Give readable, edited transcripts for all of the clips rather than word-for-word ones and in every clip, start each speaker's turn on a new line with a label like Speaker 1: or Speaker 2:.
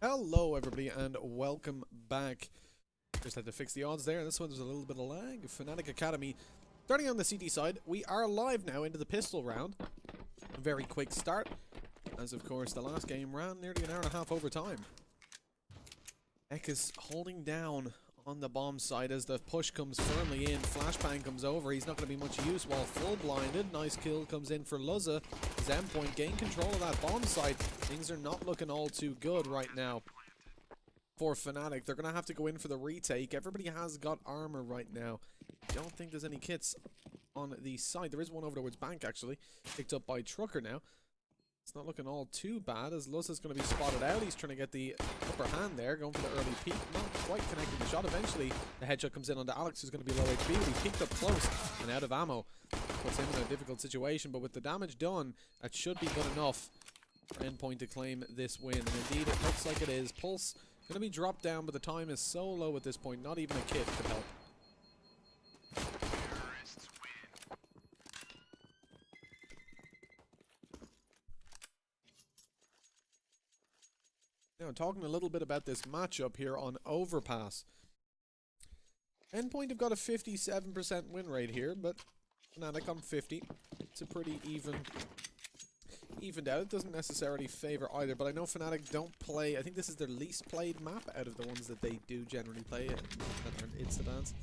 Speaker 1: Hello everybody and welcome back. Just had to fix the odds there. This one's a little bit of lag. Fnatic Academy starting on the CT side. We are live now into the pistol round. A very quick start, as of course the last game ran nearly an hour and a half over time. Ek is holding down on the bomb side as the push comes firmly in. Flashbang comes over. He's not going to be much use while full blinded. Nice kill comes in for Luzza. His Endpoint gain control of that bomb site. Things are not looking all too good right now for Fnatic. They're going to have to go in for the retake. Everybody has got armor right now. I don't think there's any kits on the side. There is one over towards Bank actually. Picked up by Trucker now. It's not looking all too bad as Luzza's going to be spotted out. He's trying to get the upper hand there, going for the early peek. Not quite connecting the shot. Eventually, the headshot comes in onto Alex, who's going to be low HP. But he peeked up close and out of ammo. Puts him in a difficult situation, but with the damage done, that should be good enough for Endpoint to claim this win. And indeed, it looks like it is. Pulse going to be dropped down, but the time is so low at this point, not even a kit could help. Now, talking a little bit about this matchup here on Overpass. Endpoint have got a 57% win rate here, but Fnatic on 50. It's a pretty evened out. It doesn't necessarily favor either, but I know Fnatic don't play. I think this is their least played map out of the ones that they do generally play that aren't Instabans.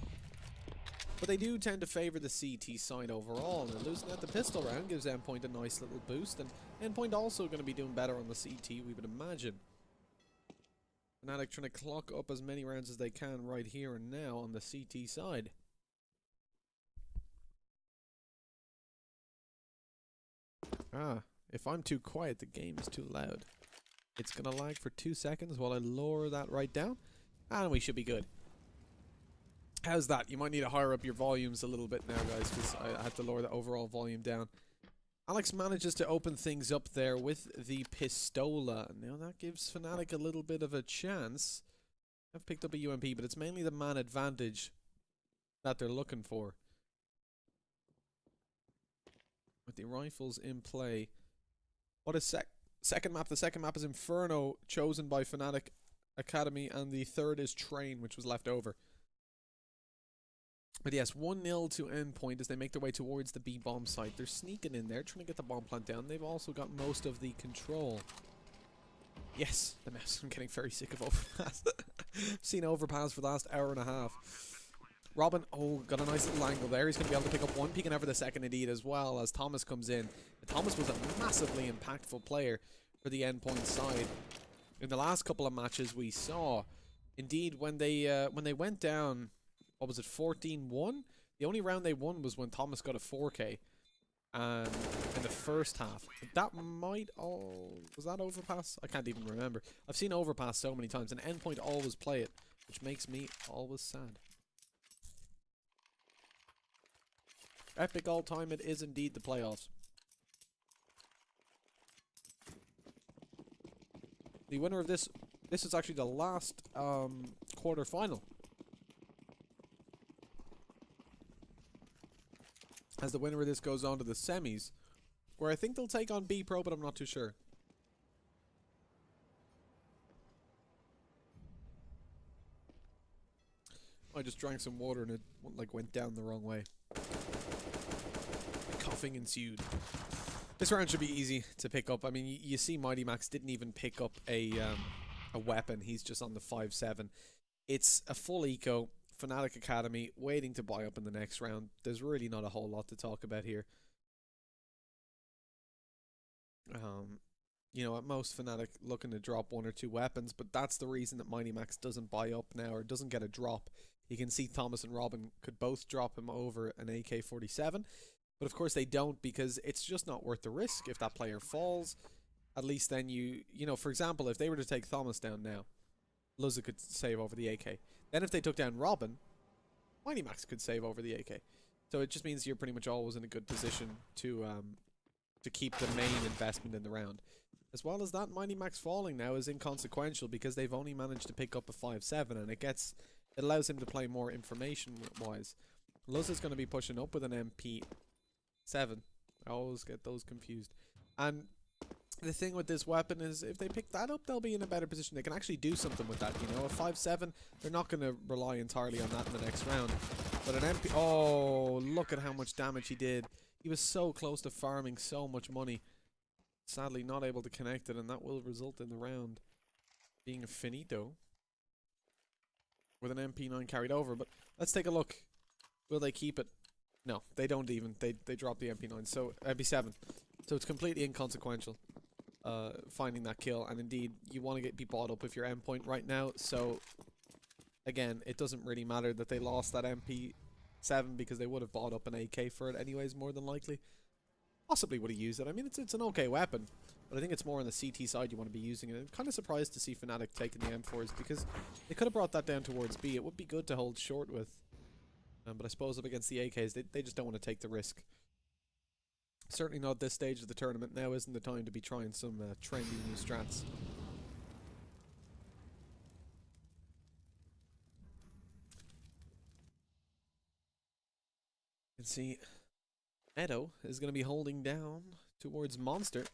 Speaker 1: But they do tend to favor the CT side overall, and losing at the pistol round gives Endpoint a nice little boost, and Endpoint also going to be doing better on the CT, we would imagine. Fnatic trying to clock up as many rounds as they can right here and now on the CT side. If I'm too quiet, the game is too loud. It's going to lag for 2 seconds while I lower that right down. And we should be good. How's that? You might need to higher up your volumes a little bit now, guys, because I had to lower the overall volume down. Alex manages to open things up there with the Pistola. Now that gives Fnatic a little bit of a chance. I've picked up a UMP, but it's mainly the man advantage that they're looking for. With the rifles in play. What is second map? The second map is Inferno, chosen by Fnatic Academy, and the third is Train, which was left over. But yes, 1-0 to Endpoint as they make their way towards the B bomb site. They're sneaking in there, trying to get the bomb plant down. They've also got most of the control. Yes, the mouse. I'm getting very sick of Overpass. I've seen Overpass for the last hour and a half. Robin, got a nice little angle there. He's going to be able to pick up one peek and over the second indeed as well as Thomas comes in. And Thomas was a massively impactful player for the Endpoint side. In the last couple of matches we saw, indeed, when they went down, what was it, 14-1? The only round they won was when Thomas got a 4K in the first half. That might was that Overpass? I can't even remember. I've seen Overpass so many times, and Endpoint always play it, which makes me always sad. Epic all time, it is indeed the playoffs. The winner of this is actually the last quarter final. As the winner of this goes on to the semis, where I think they'll take on B Pro, but I'm not too sure. I just drank some water and it went down the wrong way. Coughing ensued. This round should be easy to pick up. I mean, you see Mighty Max didn't even pick up a weapon. He's just on the 5-7. It's a full eco. Fnatic Academy waiting to buy up in the next round. There's really not a whole lot to talk about here. You know, at most Fnatic looking to drop 1 or 2 weapons, but that's the reason that Mighty Max doesn't buy up now or doesn't get a drop. You can see Thomas and Robin could both drop him over an AK-47, but of course they don't because it's just not worth the risk. If that player falls, at least then you know, for example, if they were to take Thomas down now, Luzza could save over the AK. Then if they took down Robin, Mighty Max could save over the AK. So it just means you're pretty much always in a good position to keep the main investment in the round. As well as that, Mighty Max falling now is inconsequential because they've only managed to pick up a 5-7, and it allows him to play more information-wise. Luzza's going to be pushing up with an MP7. I always get those confused. And The thing with this weapon is if they pick that up, they'll be in a better position. They can actually do something with that, you know. A 5.7, they're not going to rely entirely on that in the next round. But an MP... Oh, look at how much damage he did. He was so close to farming so much money. Sadly, not able to connect it, and that will result in the round being a finito. With an MP9 carried over. But let's take a look. Will they keep it? No, they don't even. They drop the MP9. So, MP7. So it's completely inconsequential. Finding that kill, and indeed you want to be bought up if you're Endpoint right now. So again, it doesn't really matter that they lost that MP7 because they would have bought up an AK for it anyways, more than likely. Possibly would have used it. I mean, it's an okay weapon, but I think it's more on the CT side you want to be using it. I'm kind of surprised to see fnatic taking the M4s because they could have brought that down towards B. It would be good to hold short with, but I suppose up against the AKs they just don't want to take the risk. Certainly not at this stage of the tournament. Now isn't the time to be trying some trendy new strats. You can see Edo is going to be holding down towards Monster,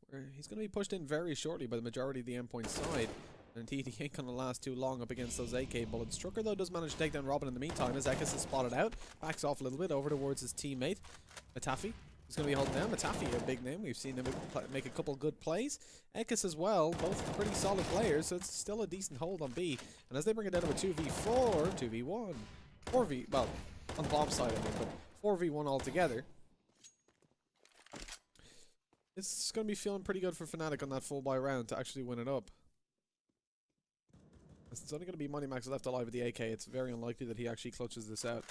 Speaker 1: where he's going to be pushed in very shortly by the majority of the Endpoint side. And indeed, he ain't going to last too long up against those AK bullets. Strucker, though, does manage to take down Robin in the meantime as Ekis is spotted out. Backs off a little bit over towards his teammate, Matafi. He's going to be holding down. Matafi, a big name. We've seen him make a couple good plays. Ekis as well, both pretty solid players, so it's still a decent hold on B. And as they bring it down to a 2v4, 2v1, 4v, well, on the bomb side, I mean, but 4v1 altogether. It's going to be feeling pretty good for fnatic on that full buy round to actually win it up. It's only going to be Money Max left alive with the AK. It's very unlikely that he actually clutches this out.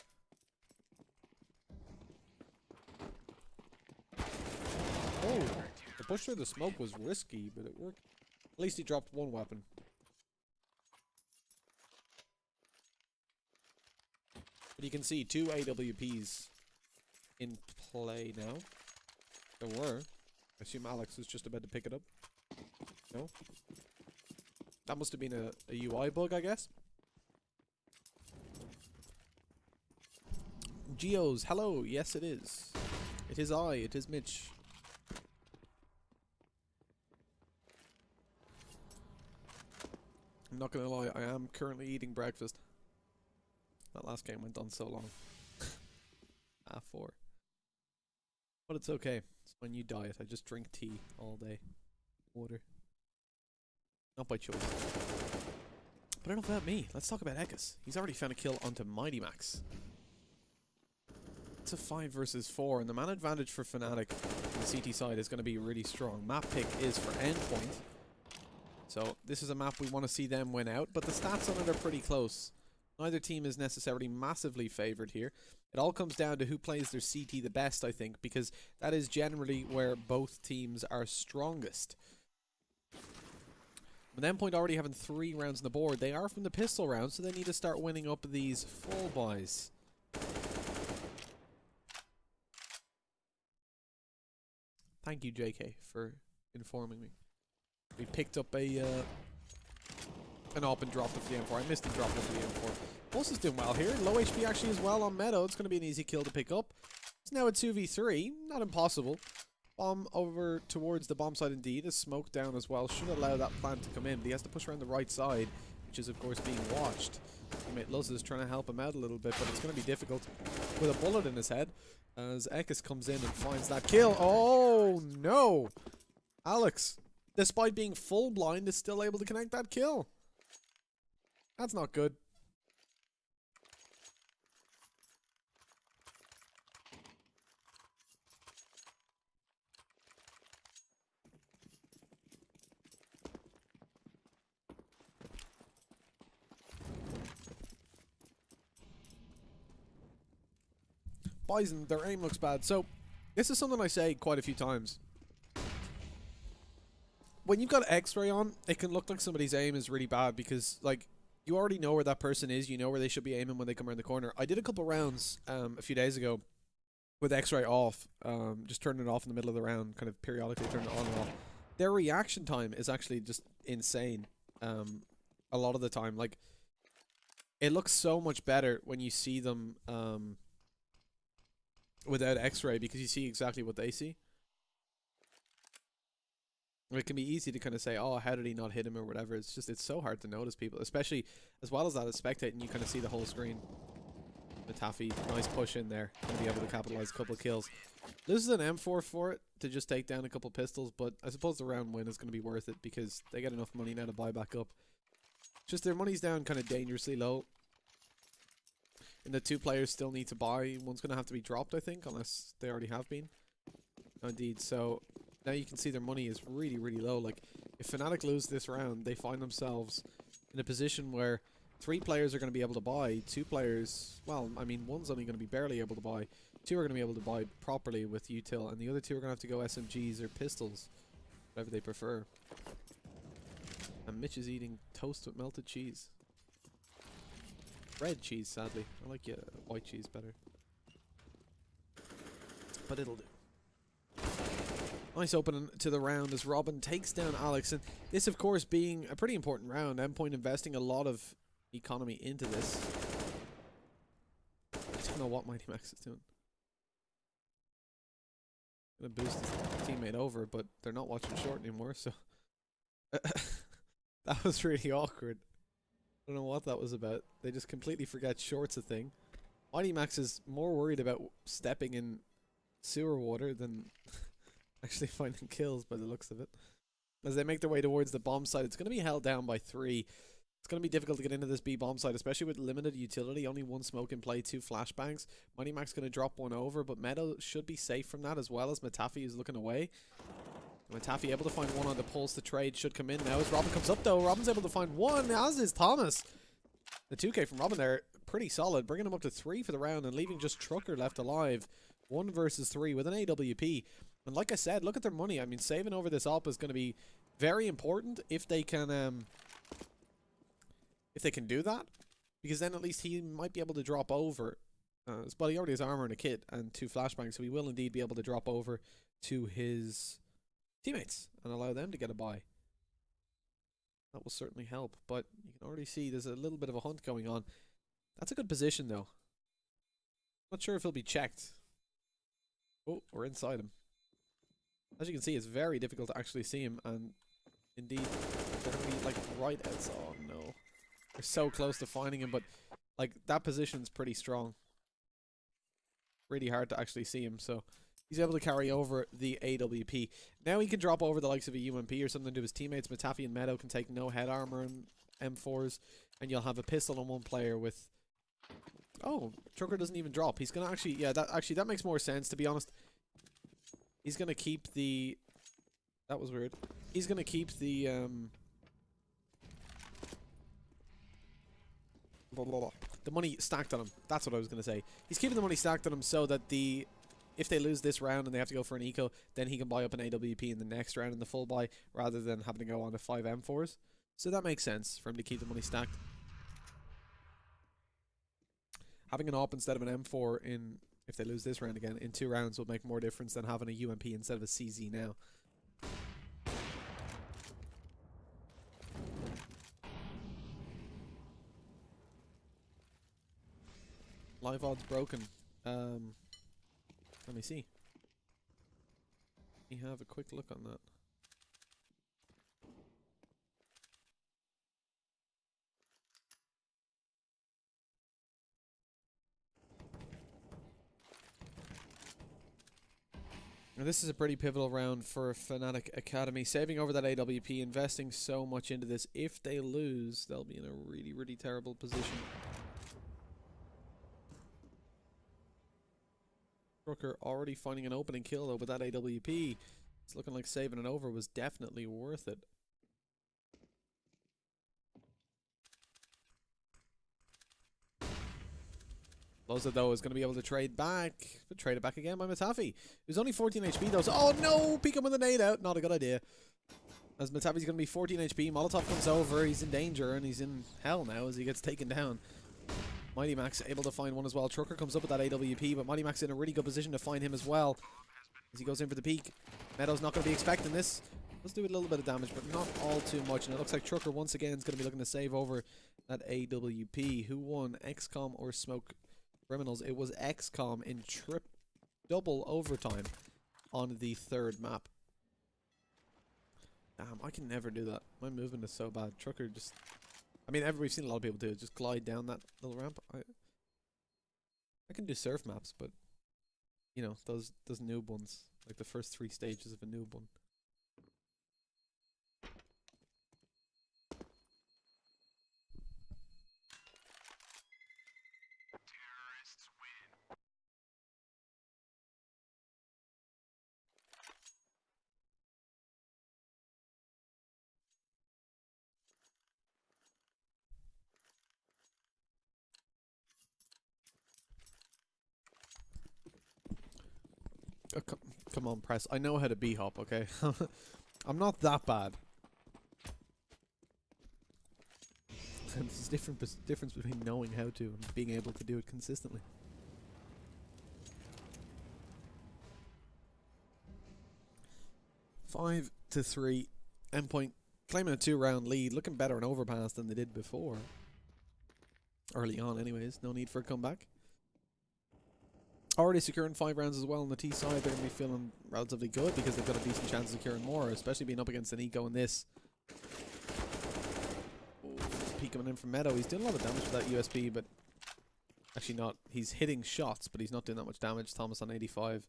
Speaker 1: Oh, the push through the smoke was risky, but it worked. At least he dropped one weapon. But you can see 2 AWPs in play now. There were. I assume Alex is just about to pick it up. No? That must have been a UI bug, I guess. Geos, hello. Yes, it is. It is I. It is Mitch. I'm not gonna lie, I am currently eating breakfast. That last game went on so long. 4. But it's okay. It's my new diet. I just drink tea all day. Water. Not by choice. But enough about me. Let's talk about Ekis. He's already found a kill onto Mighty Max. It's a 5 versus 4, and the man advantage for fnatic on the CT side is going to be really strong. Map pick is for Endpoint. So this is a map we want to see them win out, but the stats on it are pretty close. Neither team is necessarily massively favoured here. It all comes down to who plays their CT the best, I think, because that is generally where both teams are strongest. With Endpoint already having 3 rounds on the board, they are from the pistol round, so they need to start winning up these full buys. Thank you, JK, for informing me. We picked up an op and dropped it for the M4. I missed the drop it for the M4. Pulse is doing well here. Low HP actually as well on Meadow. It's going to be an easy kill to pick up. It's now a 2v3. Not impossible. Bomb over towards the bomb side indeed. A smoke down as well. Should allow that plant to come in. But he has to push around the right side, which is of course being watched. Teammate Luz is trying to help him out a little bit, but it's going to be difficult with a bullet in his head as Ekis comes in and finds that kill. Oh no! Alex, despite being full blind, is still able to connect that kill. That's not good. Bison, their aim looks bad. So, this is something I say quite a few times. When you've got X-ray on, it can look like somebody's aim is really bad because, like, you already know where that person is. You know where they should be aiming when they come around the corner. I did a couple rounds a few days ago with X-ray off. Just turning it off in the middle of the round, kind of periodically turning it on and off. Their reaction time is actually just insane. A lot of the time. Like, it looks so much better when you see them without X-ray because you see exactly what they see. It can be easy to kind of say, oh, how did he not hit him or whatever. It's just, it's so hard to notice people, especially as well as that as spectating, you kind of see the whole screen. Matafi, nice push in there. Gonna be able to capitalize a couple of kills. Loses an M4 for it to just take down a couple of pistols, but I suppose the round win is going to be worth it because they get enough money now to buy back up. Just their money's down kind of dangerously low. And the two players still need to buy. One's going to have to be dropped, I think, unless they already have been. Indeed, so now you can see their money is really, really low. Like, if Fnatic lose this round, they find themselves in a position where 3 players are going to be able to buy. 2 players, well, I mean, one's only going to be barely able to buy. 2 are going to be able to buy properly with util, and the other 2 are going to have to go SMGs or pistols, whatever they prefer. And Mitch is eating toast with melted cheese. Red cheese, sadly. I like white cheese better. But it'll do. Nice opening to the round as Robin takes down Alex. And this, of course, being a pretty important round. Endpoint investing a lot of economy into this. I don't know what Mighty Max is doing. Gonna boost his teammate over, but they're not watching short anymore, so... That was really awkward. I don't know what that was about. They just completely forget short's a thing. Mighty Max is more worried about stepping in sewer water than actually finding kills by the looks of it. As they make their way towards the bomb site, it's going to be held down by 3. It's going to be difficult to get into this B bomb site, especially with limited utility. Only 1 smoke in play, 2 flashbangs. Mighty Max going to drop 1 over, but Meadow should be safe from that as well as Matafi is looking away. Matafi able to find 1 on the pulse. The trade should come in now as Robin comes up though. Robin's able to find 1, as is Thomas. The 2k from Robin there, pretty solid, bringing him up to 3 for the round and leaving just Trucker left alive. 1 versus 3 with an AWP. And like I said, look at their money. I mean, saving over this op is going to be very important if they can do that, because then at least he might be able to drop over. Well, he already has armor and a kit and 2 flashbangs, so he will indeed be able to drop over to his teammates and allow them to get a buy. That will certainly help, but you can already see there's a little bit of a hunt going on. That's a good position though. Not sure if he'll be checked. Oh, we're inside him. As you can see, it's very difficult to actually see him, and indeed they're going to be like right outside. Oh no, they're so close to finding him, but like that position's pretty strong. Really hard to actually see him, so he's able to carry over the AWP. Now he can drop over the likes of a UMP or something to his teammates. Matafi and Meadow can take no head armor and M4s, and you'll have a pistol on 1 player with... Oh, Trucker doesn't even drop. He's gonna actually... Yeah, that makes more sense, to be honest. He's gonna keep the... That was weird. He's gonna keep the... The money stacked on him. That's what I was gonna say. He's keeping the money stacked on him so that the... If they lose this round and they have to go for an eco, then he can buy up an AWP in the next round in the full buy, rather than having to go on to 5 M4s. So that makes sense for him to keep the money stacked. Having an AWP instead of an M4 in, if they lose this round again, in 2 rounds will make more difference than having a UMP instead of a CZ now. Live odds broken. Let me see. Let me have a quick look on that. Now this is a pretty pivotal round for Fnatic Academy. Saving over that AWP, investing so much into this. If they lose, they'll be in a really, really terrible position. Trucker already finding an opening kill though with that AWP. It's looking like saving it over was definitely worth it. Loza though is going to be able to trade back, but trade it back again by Matafi, who's only 14 HP though. So, oh no, peek him with a nade out. Not a good idea. As Matafi's going to be 14 HP, Molotov comes over, he's in danger and he's in hell now as he gets taken down. Mighty Max able to find 1 as well. Trucker comes up with that AWP, but Mighty Max in a really good position to find him as well as he goes in for the peek. Meadow's not going to be expecting this. Let's do a little bit of damage, but not all too much. And it looks like Trucker once again is going to be looking to save over that AWP. Who won, XCOM or Smoke Criminals? It was XCOM in double overtime on the 3rd map. Damn, I can never do that. My movement is so bad. Trucker just... I mean, we've seen a lot of people do it. Just glide down that little ramp. I can do surf maps, but... You know, those noob ones. Like the first 3 stages of a noob one. Oh, come on, press. I know how to B-hop, okay? I'm not that bad. There's a difference between knowing how to and being able to do it consistently. Five to 3. Endpoint claiming a 2-round lead. Looking better on overpass than they did before. Early on anyways. No need for a comeback. Already securing 5 rounds as well on the T side. They're going to be feeling relatively good because they've got a decent chance of securing more, especially being up against an eco in this. Peek coming in from Meadow. He's doing a lot of damage with that USB, but actually not. He's hitting shots, but he's not doing that much damage. Thomas on 85.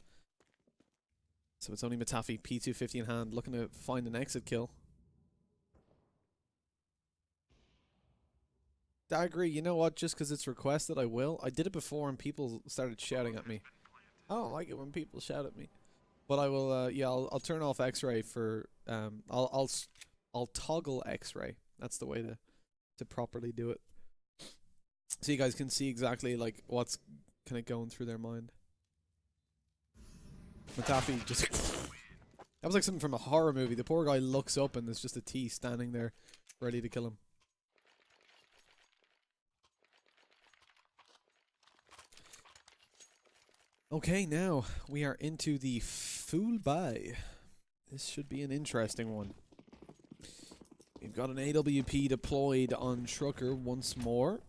Speaker 1: So it's only Matafi, P250 in hand, looking to find an exit kill. I agree. You know what? Just because it's requested, I will. I did it before and people started shouting at me. I don't like it when people shout at me. But I will, yeah, I'll turn off X-ray for, I'll toggle X-ray. That's the way to properly do it. So you guys can see exactly, like, what's kind of going through their mind. Matafi just... That was like something from a horror movie. The poor guy looks up and there's just a T standing there ready to kill him. Okay, now we are into the full buy. This should be an interesting one. We've got an AWP deployed on Trucker once more.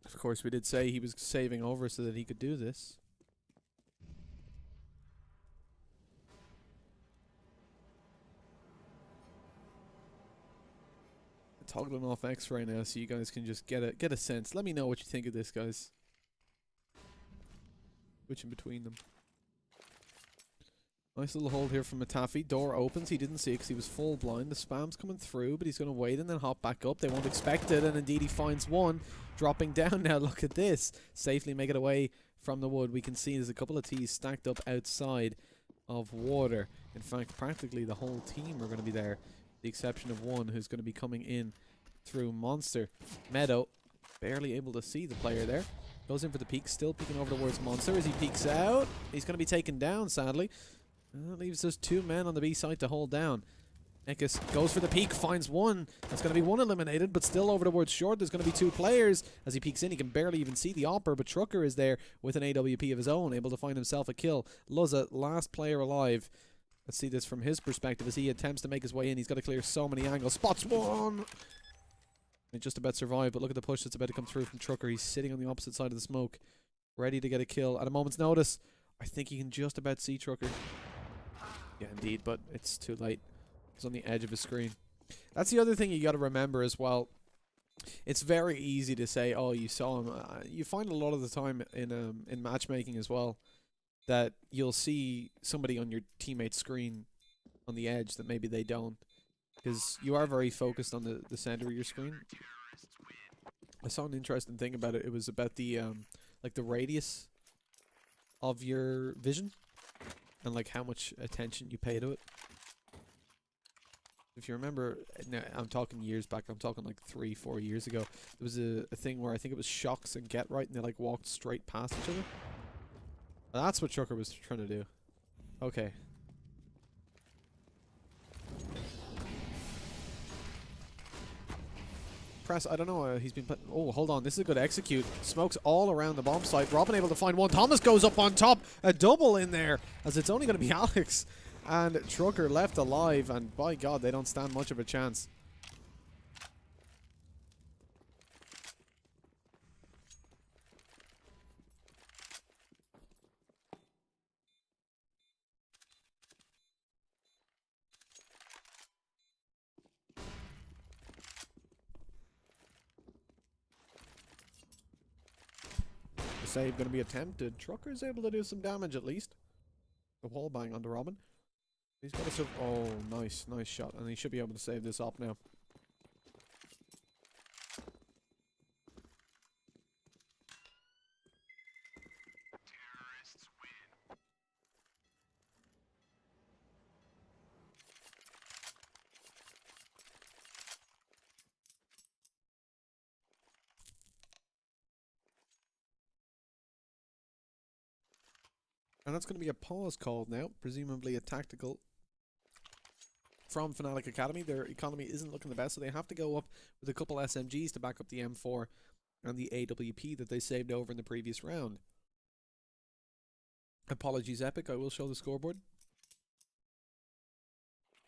Speaker 1: Of course, we did say he was saving over so that he could do this. Toggling off X right now so you guys can just get a sense. Let me know what you think of this, guys. Switching between them. Nice little hold here from Matafi. Door opens. He didn't see it because he was full blind. The spam's coming through, but he's going to wait and then hop back up. They won't expect it, and indeed he finds one. Dropping down now. Look at this. Safely make it away from the wood. We can see there's a couple of T's stacked up outside of water. In fact, practically the whole team are going to be there. The exception of one who's going to be coming in through Monster. Meadow, barely able to see the player there. Goes in for the peek, still peeking over towards Monster. As he peeks out, he's going to be taken down, sadly. That leaves just 2 men on the B side to hold down. Ekis goes for the peek, finds one. That's going to be one eliminated, but still over towards short. There's going to be 2 players. As he peeks in, he can barely even see the opper, but Trucker is there with an AWP of his own, able to find himself a kill. Luzza, last player alive. Let's see this from his perspective as he attempts to make his way in. He's got to clear so many angles. Spots one! He just about survived, but look at the push that's about to come through from Trucker. He's sitting on the opposite side of the smoke, ready to get a kill at a moment's notice. I think he can just about see Trucker. Yeah, indeed, but it's too late. It's on the edge of his screen. That's the other thing you got to remember as well. It's very easy to say, oh, you saw him. You find a lot of the time in matchmaking as well that you'll see somebody on your teammate's screen on the edge that maybe they don't. Because you are very focused on the center of your screen. I saw an interesting thing about it. It was about the like the radius of your vision and like how much attention you pay to it. If you remember, now I'm talking years back. I'm talking like 3-4 years ago. There was a thing where I think it was Shocks and Get Right, and they like walked straight past each other. That's what Trucker was trying to do. Okay. Press, I don't know, he's been oh, hold on, this is a good execute. Smokes all around the bomb site. Robin able to find one. Thomas goes up on top. A double in there, as it's only going to be Alex and Trucker left alive, and by God, they don't stand much of a chance. save going to be attempted. Trucker's able to do some damage at least. The wall bang onto Robin. He's got to oh, nice shot, and he should be able to save this up now. And that's going to be a pause called now, presumably a tactical from Fnatic Academy. Their economy isn't looking the best, so they have to go up with a couple SMGs to back up the M4 and the AWP that they saved over in the previous round. Apologies, Epic. I will show the scoreboard.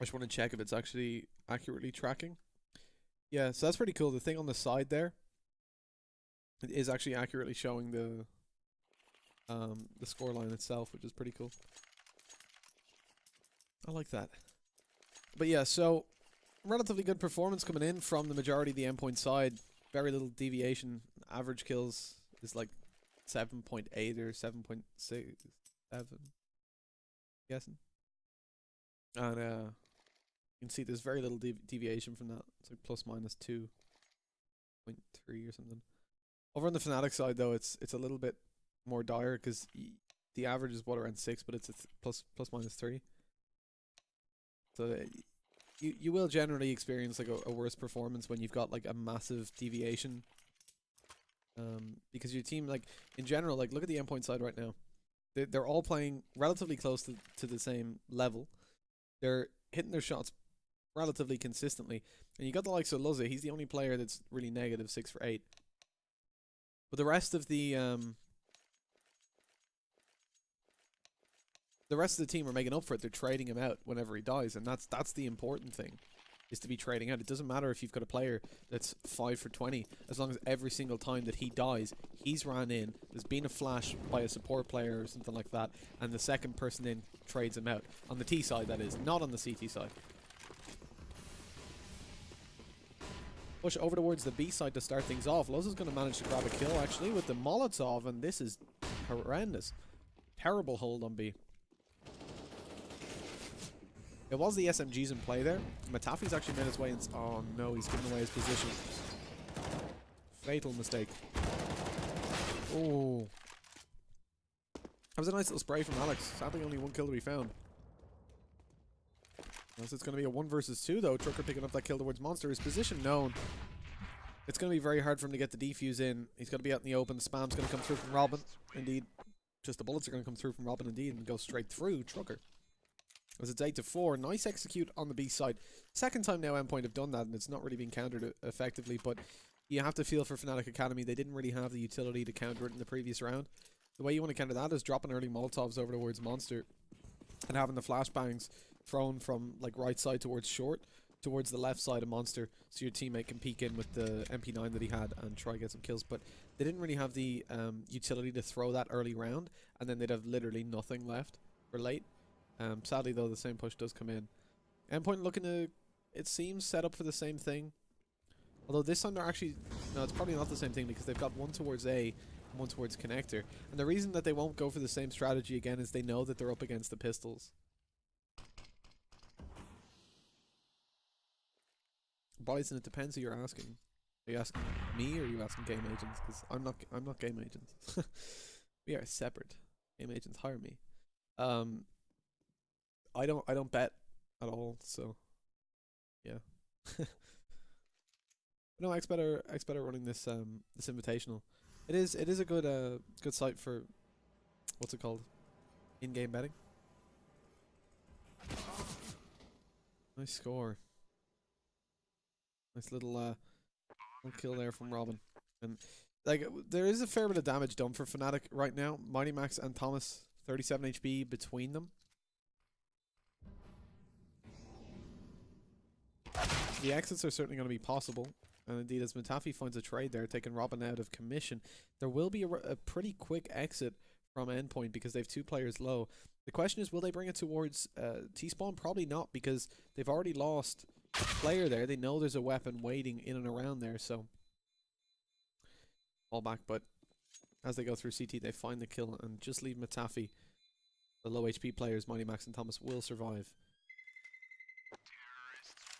Speaker 1: I just want to check if it's actually accurately tracking. Yeah, so that's pretty cool. The thing on the side there, it is actually accurately showing the scoreline itself, which is pretty cool. I like that. But yeah, so relatively good performance coming in from the majority of the Endpoint side. Very little deviation. Average kills is like 7.8 or 7.67. Guessing. And you can see there's very little deviation from that. It's like plus minus 2.3 or something. Over on the Fnatic side though, it's a little bit more dire because the average is what, around 6, but it's a plus minus 3. So you will generally experience like a worse performance when you've got like a massive deviation. Because your team, like in general, like look at the Endpoint side right now. They're all playing relatively close to the same level. They're hitting their shots relatively consistently. And you got the likes of Luzza. He's the only player that's really negative 6 for 8. But the rest of the team are making up for it. They're trading him out whenever he dies, and that's the important thing, is to be trading out. It doesn't matter if you've got a player that's 5 for 20, as long as every single time that he dies, he's ran in, there's been a flash by a support player or something like that, and the second person in trades him out. On the T side, that is, not on the CT side. Push over towards the B side to start things off. Luz is going to manage to grab a kill, actually, with the Molotov, and this is horrendous. Terrible hold on B. It was the SMGs in play there. Matafi's actually made his way in. Oh no, he's given away his position. Fatal mistake. Oh. That was a nice little spray from Alex. Sadly, only one kill to be found. Unless it's going to be a 1 versus 2 though. Trucker picking up that kill towards Monster. His position known. It's going to be very hard for him to get the defuse in. He's got to be out in the open. The spam's going to come through from Robin. Indeed. Just the bullets are going to come through from Robin indeed and go straight through Trucker. As it's 8-4, nice execute on the B side. Second time now Endpoint have done that, and it's not really been countered effectively, but you have to feel for Fnatic Academy, they didn't really have the utility to counter it in the previous round. The way you want to counter that is dropping early Molotovs over towards Monster and having the flashbangs thrown from like right side towards short, towards the left side of Monster, so your teammate can peek in with the MP9 that he had and try to get some kills. But they didn't really have the utility to throw that early round, and then they'd have literally nothing left for late. Sadly though, the same push does come in. Endpoint looking to, it seems, set up for the same thing. Although this time they're actually, no, it's probably not the same thing because they've got one towards A and one towards connector. And the reason that they won't go for the same strategy again is they know that they're up against the pistols. Bison, it depends who you're asking. Are you asking me or are you asking game agents? Because I'm not game agents. We are separate. Game agents hire me. I don't bet at all, so yeah. No, XBet are running this this invitational. It is a good site for, what's it called? In-game betting. Nice score. Nice little kill there from Robin. And like there is a fair bit of damage done for Fnatic right now. Mighty Max and Thomas 37 HP between them. The exits are certainly going to be possible, and indeed as Matafi finds a trade there, taking Robin out of commission, there will be a pretty quick exit from Endpoint because they have 2 players low. The question is, will they bring it towards T-spawn? Probably not, because they've already lost a player there. They know there's a weapon waiting in and around there, so fall back. But as they go through CT, they find the kill and just leave Matafi. The low HP players, Mighty Max and Thomas, will survive.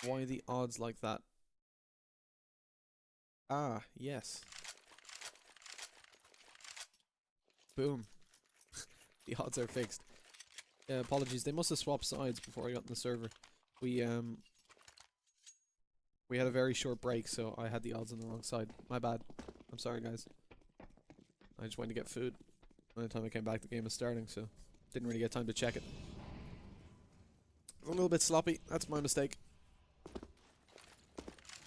Speaker 1: Why the odds like that? Ah, yes. Boom. The odds are fixed. Apologies, they must have swapped sides before I got in the server. We had a very short break, so I had the odds on the wrong side. My bad. I'm sorry, guys. I just went to get food. By the time I came back, the game was starting, so didn't really get time to check it. A little bit sloppy. That's my mistake.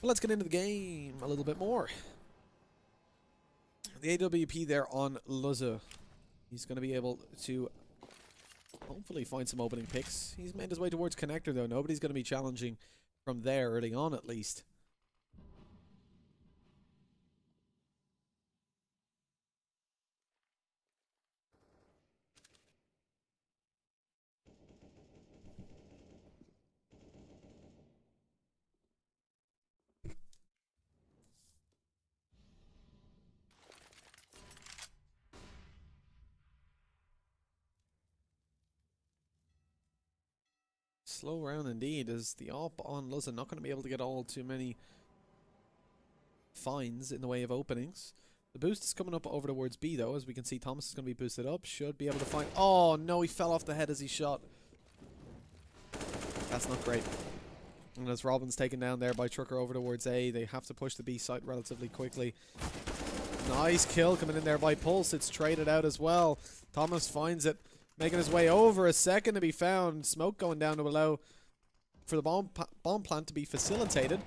Speaker 1: Well, let's get into the game a little bit more. The AWP there on Luzza. He's going to be able to hopefully find some opening picks. He's made his way towards connector, though. Nobody's going to be challenging from there early on, at least. Slow round indeed, as the op on Luzza not going to be able to get all too many finds in the way of openings. The boost is coming up over towards B, though. As we can see, Thomas is going to be boosted up. Should be able to find... Oh, no, he fell off the head as he shot. That's not great. And as Robin's taken down there by Trucker over towards A, they have to push the B site relatively quickly. Nice kill coming in there by Pulse. It's traded out as well. Thomas finds it, making his way over. A second to be found. Smoke going down to below for the bomb plant to be facilitated.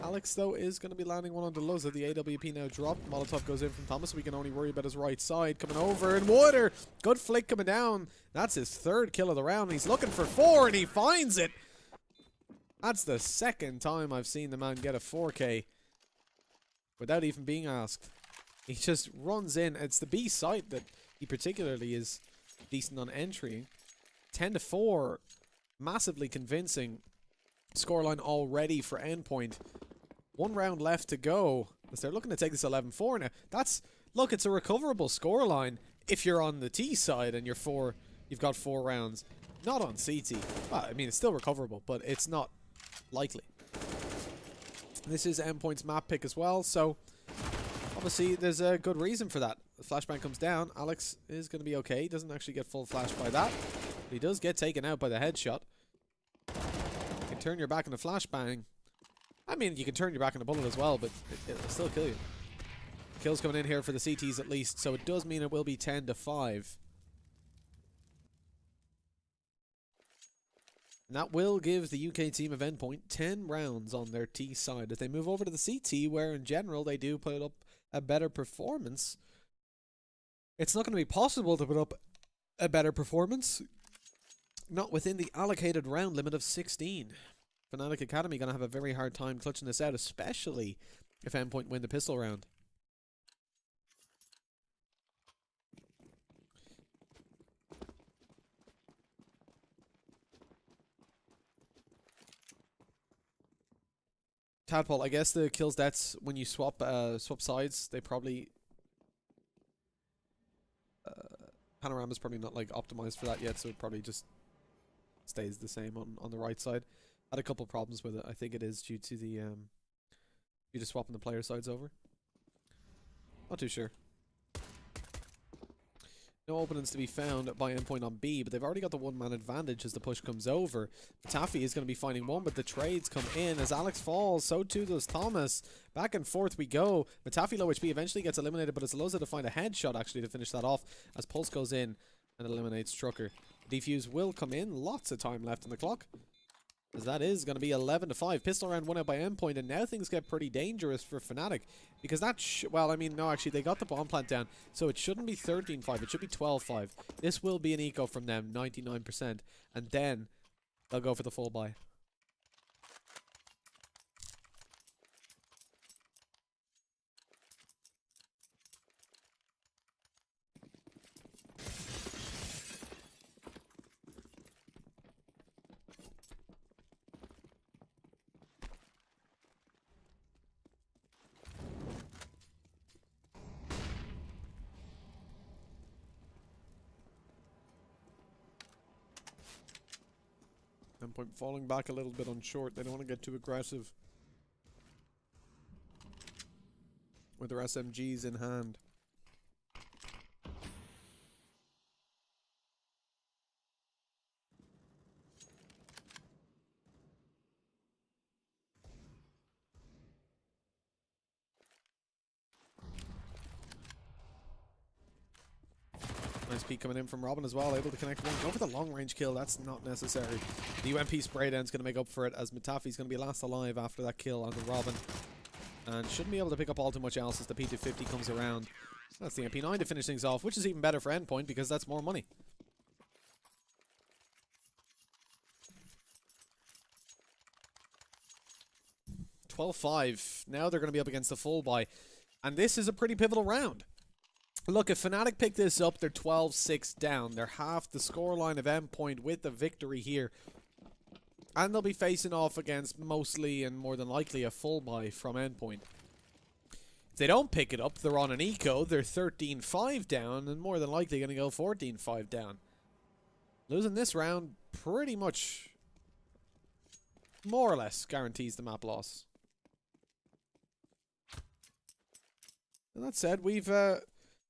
Speaker 1: Alex, though, is going to be landing one onto Luzza. The AWP now dropped. Molotov goes in from Thomas. We can only worry about his right side. Coming over, and Water. Good flick coming down. That's his third kill of the round. He's looking for 4, and he finds it. That's the second time I've seen the man get a 4K without even being asked. He just runs in. It's the B site that he particularly is decent on entry. 10-4. Massively convincing scoreline already for Endpoint. 1 round left to go as they're looking to take this 11-4 now. That's, look, it's a recoverable scoreline if you're on the T side and you've got 4 rounds. Not on CT. Well, I mean, it's still recoverable, but it's not likely. This is Endpoint's map pick as well, so obviously there's a good reason for that. The flashbang comes down. Alex is going to be okay. He doesn't actually get full flash by that, but he does get taken out by the headshot. You can turn your back on the flashbang. I mean, you can turn your back on the bullet as well, but it'll still kill you. Kills coming in here for the CTs at least, so it does mean it will be 10-5. And that will give the UK team of Endpoint 10 rounds on their T side as they move over to the CT, where in general they do put up a better performance. It's not going to be possible to put up a better performance, not within the allocated round limit of 16. fnatic Academy going to have a very hard time clutching this out, especially if Endpoint win the pistol round. Tadpole, I guess the kills deaths when you swap sides, they probably Panorama's probably not like optimized for that yet, so it probably just stays the same on the right side. Had a couple problems with it. I think it is due to the due to swapping the player sides over. Not too sure. No openings to be found by Endpoint on B, but they've already got the 1-man advantage as the push comes over. Taffy is going to be finding one, but the trades come in. As Alex falls, so too does Thomas. Back and forth we go. Matafi low HP eventually gets eliminated, but it's Luzza to find a headshot actually to finish that off as Pulse goes in and eliminates Trucker. Defuse will come in. Lots of time left on the clock, as that is going to be 11-5. Pistol round won out by Endpoint, and now things get pretty dangerous for fnatic. Because that, well, I mean, no, actually, they got the bomb plant down, so it shouldn't be 13-5. It should be 12-5. This will be an eco from them, 99%. And then they'll go for the full buy. Endpoint falling back a little bit on short. They don't want to get too aggressive with their SMGs in hand. Nice peek coming in from Robin as well, able to connect one. Go for the long range kill, that's not necessary. The UMP spray down's going to make up for it, as Mitafi's going to be last alive after that kill on the Robin. And shouldn't be able to pick up all too much else as the P250 comes around. That's the MP9 to finish things off, which is even better for Endpoint because that's more money. $12-5. Now they're going to be up against the full buy. And this is a pretty pivotal round. Look, if fnatic pick this up, they're 12-6 down. They're half the scoreline of Endpoint with the victory here. And they'll be facing off against mostly and more than likely a full buy from Endpoint. If they don't pick it up, they're on an eco. They're 13-5 down and more than likely going to go 14-5 down. Losing this round pretty much more or less guarantees the map loss. And that said, we've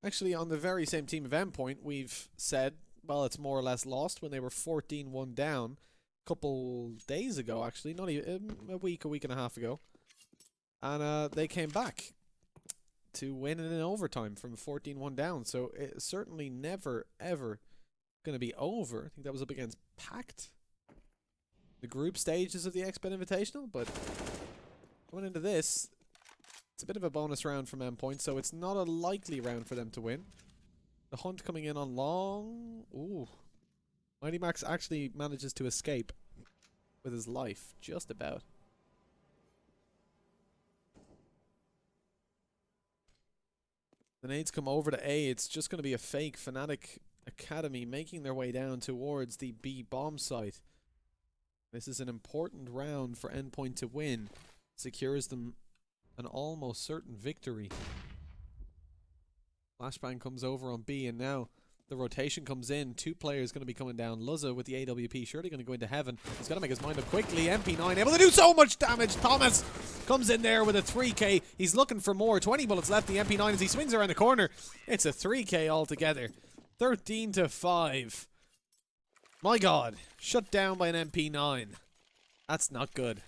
Speaker 1: actually on the very same team of Endpoint, we've said, well, it's more or less lost when they were 14-1 down a couple days ago, actually. Not even a week and a half ago. And they came back to win in overtime from 14-1 down. So it's certainly never, ever going to be over. I think that was up against Pact. The group stages of the X-Bet Invitational. But going into this, it's a bit of a bonus round from Endpoint, so it's not a likely round for them to win. The hunt coming in on long. Ooh. Mighty Max actually manages to escape with his life. Just about. The nades come over to A. It's just going to be a fake fnatic Academy making their way down towards the B bomb site. This is an important round for Endpoint to win. Secures them an almost certain victory. Flashbang comes over on B, and now the rotation comes in. Two players going to be coming down. Luzza with the AWP surely going to go into heaven. He's got to make his mind up quickly. MP9 able to do so much damage. Thomas comes in there with a 3k. He's looking for more. 20 bullets left. The MP9 as he swings around the corner. It's a 3k altogether. 13-5. My God. Shut down by an MP9. That's not good.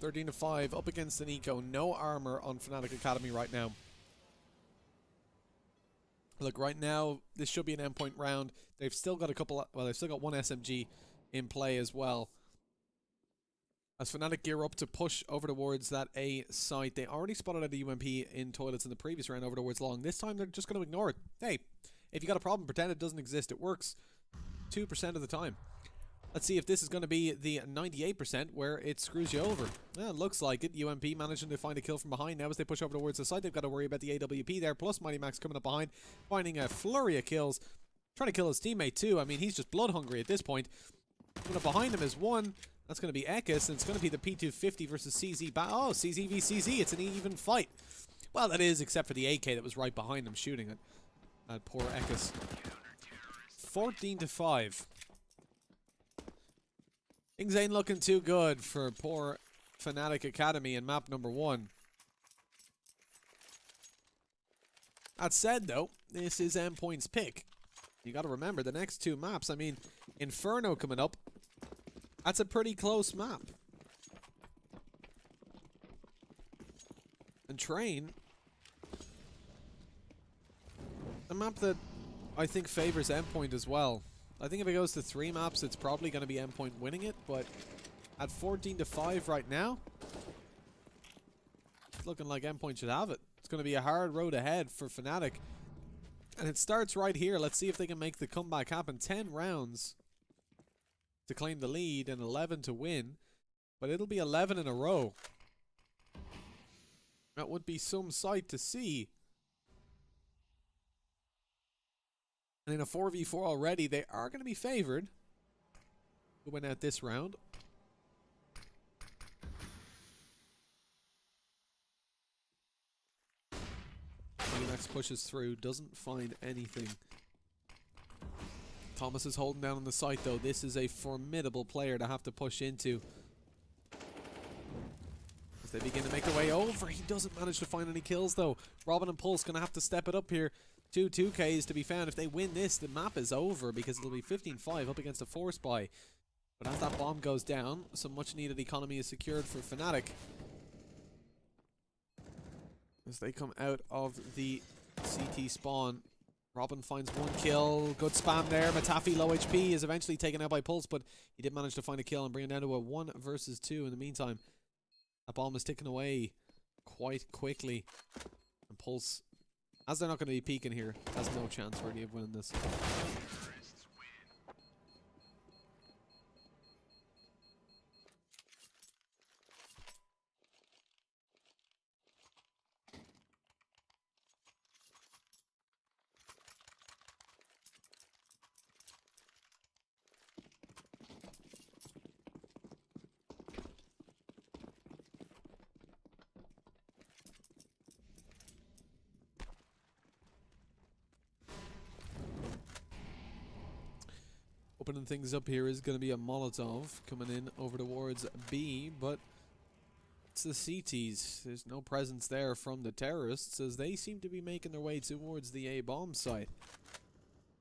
Speaker 1: $13-5 up against an eco. No armor on fnatic Academy right now. Look, right now this should be an Endpoint round. They've still got a couple. Well, they've still got one SMG in play as well. As fnatic gear up to push over towards that A site, they already spotted out a UMP in toilets in the previous round over towards long. This time they're just going to ignore it. Hey, if you got a problem, pretend it doesn't exist. It works 2% of the time. Let's see if this is going to be the 98% where it screws you over. Yeah, it looks like it. UMP managing to find a kill from behind. Now as they push over towards the side, they've got to worry about the AWP there. Plus Mighty Max coming up behind, finding a flurry of kills. Trying to kill his teammate too. I mean, he's just blood hungry at this point. Coming up behind him is one. That's going to be Ekis, and it's going to be the P250 versus CZ. Oh, CZ v CZ. It's an even fight. Well, that is, except for the AK that was right behind him shooting at poor Ekis. 14-5. Things ain't looking too good for poor fnatic Academy in map number 1. That said, though, this is Endpoint's pick. You got to remember the next two maps. I mean, Inferno coming up. That's a pretty close map. And Train, a map that I think favors Endpoint as well. I think if it goes to 3 maps, it's probably going to be Endpoint winning it, but at 14-5 right now, it's looking like Endpoint should have it. It's going to be a hard road ahead for fnatic. And it starts right here. Let's see if they can make the comeback happen. 10 rounds to claim the lead and 11 to win, but it'll be 11 in a row. That would be some sight to see. And in a 4v4 already, they are going to be favored. Who went out this round? Max pushes through, doesn't find anything. Thomas is holding down on the site though. This is a formidable player to have to push into. As they begin to make their way over, he doesn't manage to find any kills though. Robin and Pulse going to have to step it up here. 2Ks to be found. If they win this, the map is over because it'll be 15-5 up against a force buy. But as that bomb goes down, some much needed economy is secured for fnatic. As they come out of the CT spawn, Robin finds one kill. Good spam there. Matafi, low HP, is eventually taken out by Pulse, but he did manage to find a kill and bring it down to a 1 versus 2 in the meantime. That bomb is ticking away quite quickly. And Pulse, as they're not going to be peeking here, has no chance really of winning this. Opening things up here is going to be a Molotov coming in over towards B, but it's the CTs. There's no presence there from the terrorists as they seem to be making their way towards the A bomb site.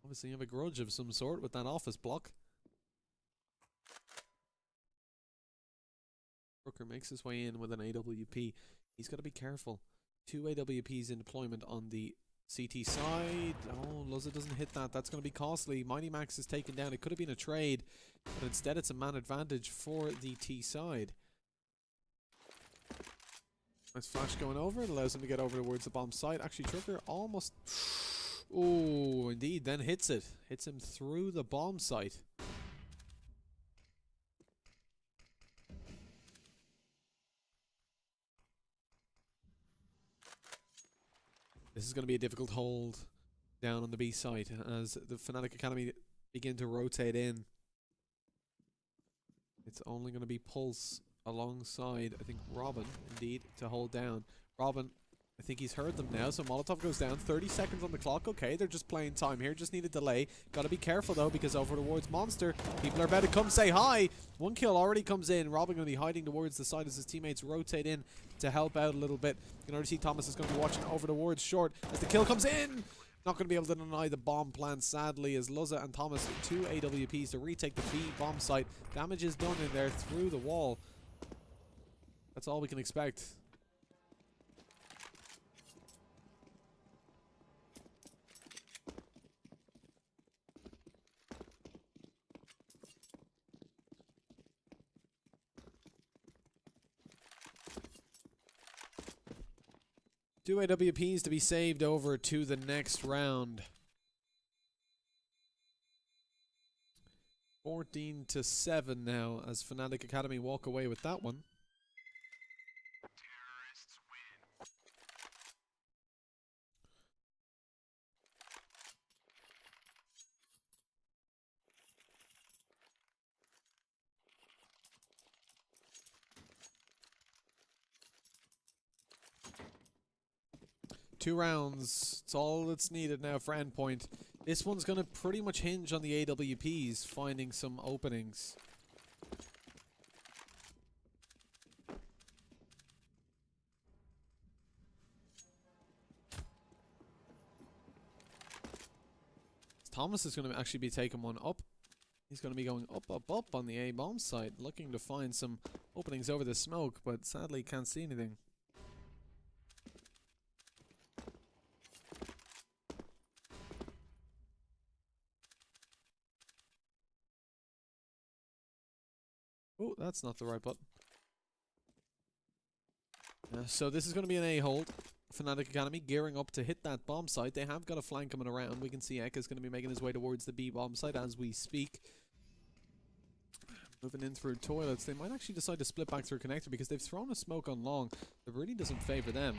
Speaker 1: Obviously, you have a grudge of some sort with that office block. Brooker makes his way in with an AWP. He's got to be careful. 2 AWPs in deployment on the CT side. Oh, Luzza doesn't hit that. That's going to be costly. Mighty Max is taken down. It could have been a trade, but instead it's a man advantage for the T side. Nice flash going over. It allows him to get over towards the bomb site. Actually, Trucker almost... Oh, indeed. Then hits it. Hits him through the bomb site. This is going to be a difficult hold down on the B site as the fnatic Academy begin to rotate in. It's only going to be Pulse alongside, I think, Robin, indeed, to hold down. Robin, I think he's heard them now, so Molotov goes down. 30 seconds on the clock. Okay, they're just playing time here. Just need a delay. Got to be careful, though, because over towards Monster, people are about to come say hi. One kill already comes in. Robin going to be hiding towards the side as his teammates rotate in to help out a little bit. You can already see Thomas is going to be watching over towards Short as the kill comes in. Not going to be able to deny the bomb plan, sadly, as Luzza and Thomas, 2 AWPs to retake the B bomb site. Damage is done in there through the wall. That's all we can expect. Two AWPs to be saved over to the next round. 14-7 now as fnatic Academy walk away with that one. Terrorists win. 2 rounds. It's all that's needed now for Endpoint. This one's going to pretty much hinge on the AWPs finding some openings. Thomas is going to actually be taking one up. He's going to be going up on the A bomb site, looking to find some openings over the smoke, but sadly can't see anything. Oh, that's not the right button. So this is going to be an A-hold. fnatic Academy gearing up to hit that bomb site. They have got a flank coming around. We can see Ek is going to be making his way towards the B bomb site as we speak. Moving in through toilets. They might actually decide to split back through connector because they've thrown a smoke on long that really doesn't favor them.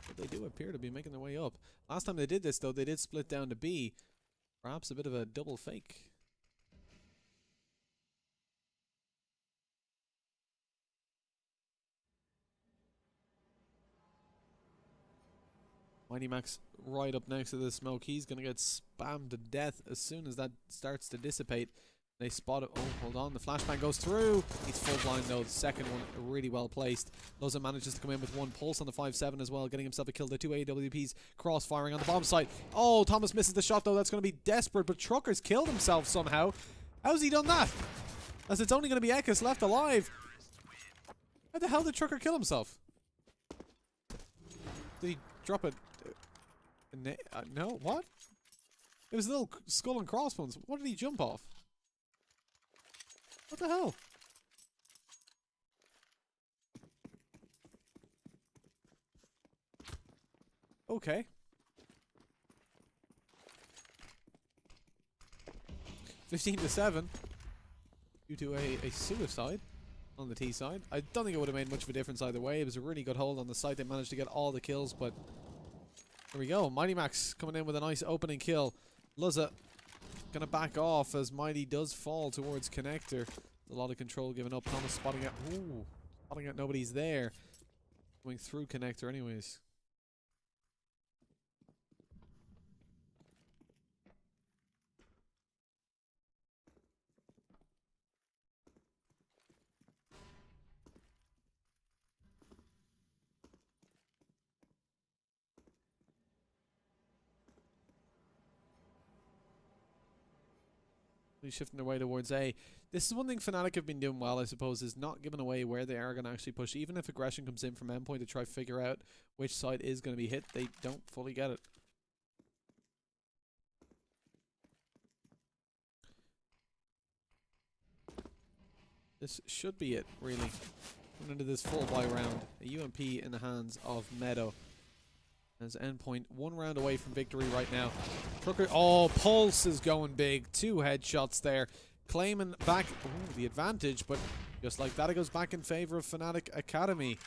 Speaker 1: But they do appear to be making their way up. Last time they did this, though, they did split down to B. Perhaps a bit of a double fake. Mighty Max right up next to the smoke. He's going to get spammed to death as soon as that starts to dissipate. They spot it. Oh, hold on. The flashbang goes through. He's full blind though. The second one really well placed. Loza manages to come in with one pulse on the 5-7 as well, getting himself a kill. The two AWPs cross-firing on the bomb site. Oh, Thomas misses the shot though. That's going to be desperate, but Trucker's killed himself somehow. How's he done that? As it's only going to be Ekis left alive. How the hell did Trucker kill himself? Did he drop it? No, what? It was a little skull and crossbones. What did he jump off? What the hell? Okay. 15-7 due to a suicide on the T side. I don't think it would have made much of a difference either way. It was a really good hold on the site. They managed to get all the kills, but there we go. Mighty Max coming in with a nice opening kill. Luzza gonna back off as Mighty does fall towards connector. A lot of control given up. Thomas spotting out. Ooh, spotting out nobody's there. Going through connector anyways. Shifting their way towards A. This is one thing Fnatic have been doing well, I suppose, is not giving away where they are going to actually push. Even if aggression comes in from Endpoint to try to figure out which side is going to be hit, they don't fully get it. This should be it, really. Going into this full buy round. A UMP in the hands of Meadow. As Endpoint 1 round away from victory right now. Trucker, oh, Pulse is going big. 2 headshots there. Claiming back the advantage, but just like that, it goes back in favor of Fnatic Academy.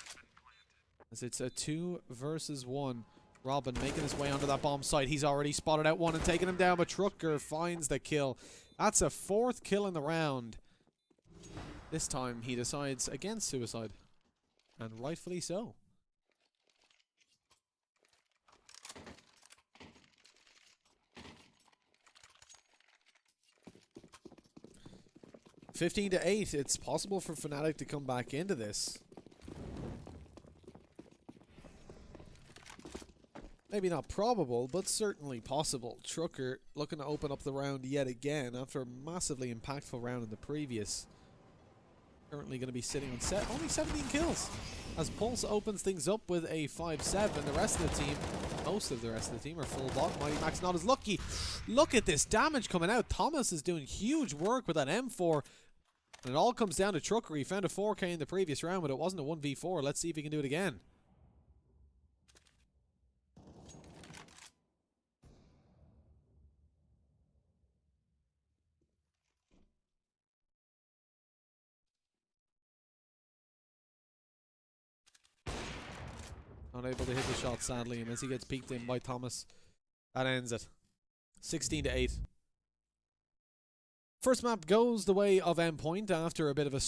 Speaker 1: As it's a 2 versus 1. Robin making his way onto that bomb site. He's already spotted out one and taken him down, but Trucker finds the kill. That's a 4th kill in the round. This time he decides against suicide. And rightfully so. 15-8. It's possible for Fnatic to come back into this. Maybe not probable, but certainly possible. Trucker looking to open up the round yet again after a massively impactful round in the previous. Currently going to be sitting on set. Only 17 kills. As Pulse opens things up with a 5-7. The rest of the team, most of the rest of the team are full bot. Mighty Max not as lucky. Look at this damage coming out. Thomas is doing huge work with that M4. And it all comes down to Trucker. He found a 4K in the previous round, but it wasn't a 1v4. Let's see if he can do it again. Not able to hit the shot, sadly, and as he gets peeked in by Thomas, that ends it. 16-8. First map goes the way of Endpoint after a bit of a